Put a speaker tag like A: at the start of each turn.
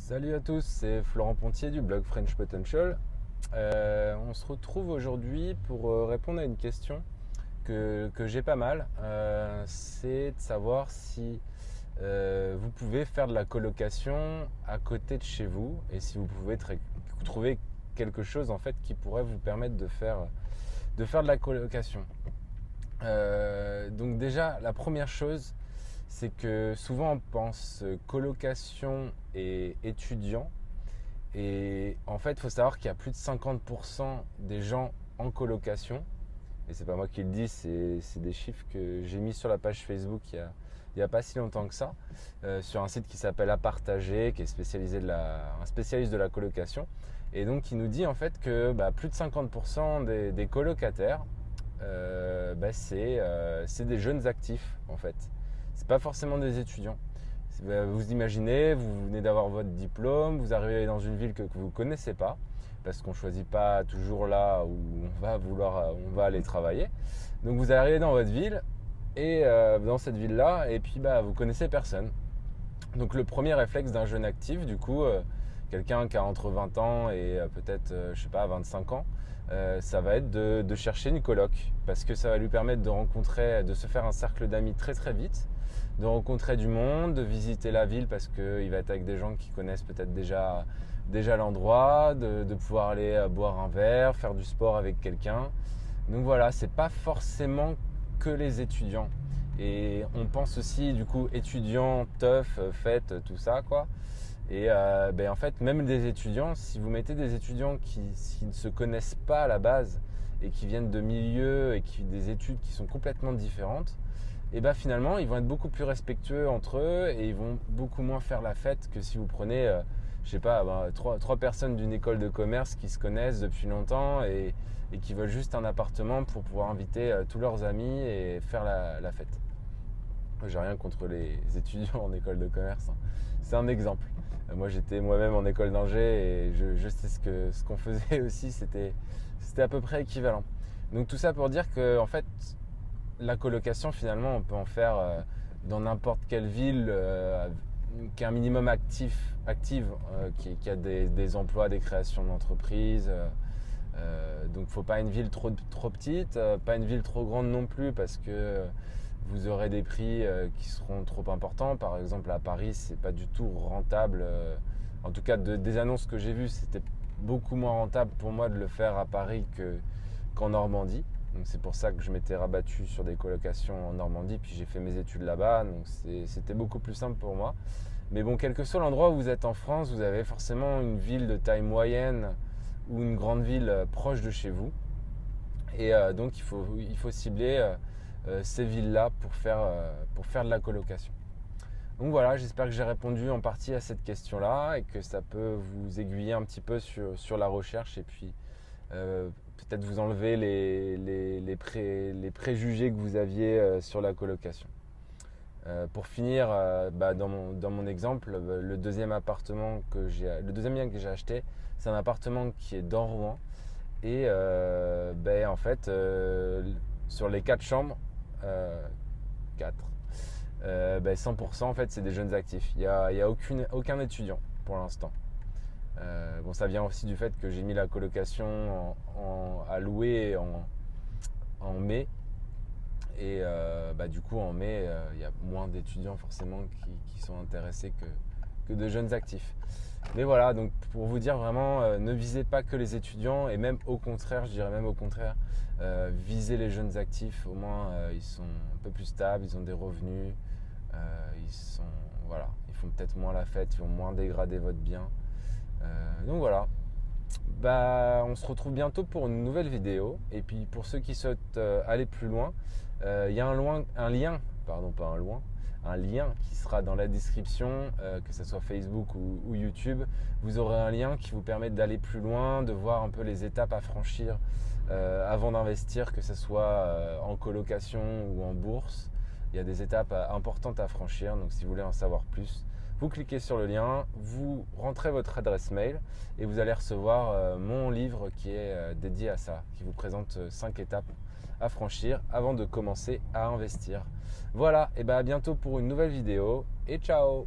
A: Salut à tous, c'est Florent Pontier du blog French Potential. On se retrouve aujourd'hui pour répondre à une question que j'ai pas mal. C'est de savoir si vous pouvez faire de la colocation à côté de chez vous et si vous pouvez trouver quelque chose en fait qui pourrait vous permettre de faire de la colocation. Donc déjà, la première chose, c'est que souvent on pense colocation et étudiant. Et en fait, il faut savoir qu'il y a plus de 50% des gens en colocation. Et c'est pas moi qui le dis, c'est des chiffres que j'ai mis sur la page Facebook il y a pas si longtemps que ça, sur un site qui s'appelle À Partager, qui est un spécialiste de la colocation. Et donc, il nous dit en fait que plus de 50% des colocataires, c'est des jeunes actifs en fait. C'est pas forcément des étudiants. Vous imaginez, vous venez d'avoir votre diplôme, vous arrivez dans une ville que vous ne connaissez pas, parce qu'on ne choisit pas toujours là où on va aller travailler. Donc vous arrivez dans votre ville, et dans cette ville-là, et puis vous connaissez personne. Donc le premier réflexe d'un jeune actif, du coup, quelqu'un qui a entre 20 ans et peut-être, je sais pas, 25 ans, ça va être de chercher une coloc, parce que ça va lui permettre de se faire un cercle d'amis très très vite, de rencontrer du monde, de visiter la ville parce qu'il va être avec des gens qui connaissent peut-être déjà l'endroit, de pouvoir aller boire un verre, faire du sport avec quelqu'un. Donc voilà, c'est pas forcément que les étudiants. Et on pense aussi du coup étudiants, teuf, fête, tout ça quoi. Et en fait, même des étudiants, si vous mettez des étudiants qui ne se connaissent pas à la base et qui viennent de milieux et des études qui sont complètement différentes, et finalement, ils vont être beaucoup plus respectueux entre eux et ils vont beaucoup moins faire la fête que si vous prenez, je sais pas, trois personnes d'une école de commerce qui se connaissent depuis longtemps et qui veulent juste un appartement pour pouvoir inviter tous leurs amis et faire la fête. J'ai rien contre les étudiants en école de commerce, hein. C'est un exemple. Moi, j'étais moi-même en école d'ingé et je sais ce qu'on faisait aussi, c'était à peu près équivalent. Donc tout ça pour dire que en fait, la colocation, finalement, on peut en faire dans n'importe quelle ville qui a un minimum active, qui a des emplois, des créations d'entreprises. Donc, il ne faut pas une ville trop petite, pas une ville trop grande non plus, parce que vous aurez des prix qui seront trop importants. Par exemple, à Paris, c'est pas du tout rentable. En tout cas, des annonces que j'ai vues, c'était beaucoup moins rentable pour moi de le faire à Paris qu'en Normandie. Donc c'est pour ça que je m'étais rabattu sur des colocations en Normandie, puis j'ai fait mes études là-bas, donc c'était beaucoup plus simple pour moi. Mais bon, quel que soit l'endroit où vous êtes en France, vous avez forcément une ville de taille moyenne ou une grande ville proche de chez vous. Et donc il faut cibler ces villes-là pour faire de la colocation. Donc voilà, j'espère que j'ai répondu en partie à cette question-là et que ça peut vous aiguiller un petit peu sur la recherche et puis peut-être vous enlever les préjugés que vous aviez sur la colocation. Pour finir, dans mon exemple, le deuxième bien que j'ai acheté, c'est un appartement qui est dans Rouen. Et en fait, sur les 4 chambres, 4, 100% en fait, c'est des jeunes actifs. Il y a aucun étudiant pour l'instant. Bon, ça vient aussi du fait que j'ai mis la colocation à louer en mai. Et du coup, en mai, il y a moins d'étudiants forcément qui sont intéressés que de jeunes actifs. Mais voilà, donc pour vous dire vraiment, ne visez pas que les étudiants et même au contraire, je dirais même au contraire, visez les jeunes actifs. Au moins, ils sont un peu plus stables, ils ont des revenus, ils font peut-être moins la fête, ils vont moins dégrader votre bien. Donc voilà. On se retrouve bientôt pour une nouvelle vidéo. Et puis pour ceux qui souhaitent aller plus loin, il y a un lien qui sera dans la description, que ce soit Facebook ou YouTube. Vous aurez un lien qui vous permet d'aller plus loin, de voir un peu les étapes à franchir avant d'investir, que ce soit en colocation ou en bourse. Il y a des étapes importantes à franchir, donc si vous voulez en savoir plus, vous cliquez sur le lien, vous rentrez votre adresse mail et vous allez recevoir mon livre qui est dédié à ça, qui vous présente 5 étapes à franchir avant de commencer à investir. Voilà, et à bientôt pour une nouvelle vidéo et ciao!